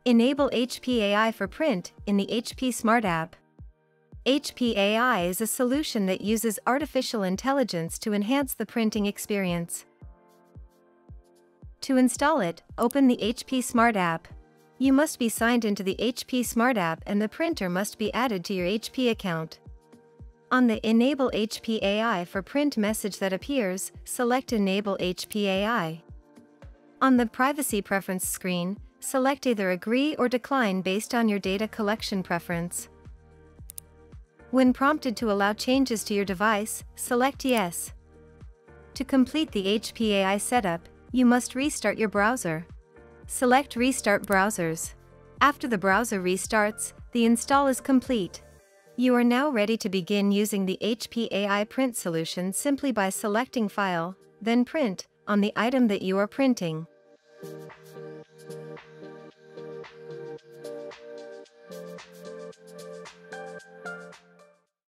Enable HP AI for print in the HP Smart app. HP AI is a solution that uses artificial intelligence to enhance the printing experience. To install it, open the HP Smart app. You must be signed into the HP Smart app and the printer must be added to your HP account. On the Enable HP AI for Print message that appears, select Enable HP AI. On the Privacy Preference screen, select either Agree or Decline based on your data collection preference. When prompted to allow changes to your device, select Yes. To complete the HP AI setup, you must restart your browser. Select Restart Browsers. After the browser restarts, the install is complete. You are now ready to begin using the HP AI print solution simply by selecting File, then Print, on the item that you are printing.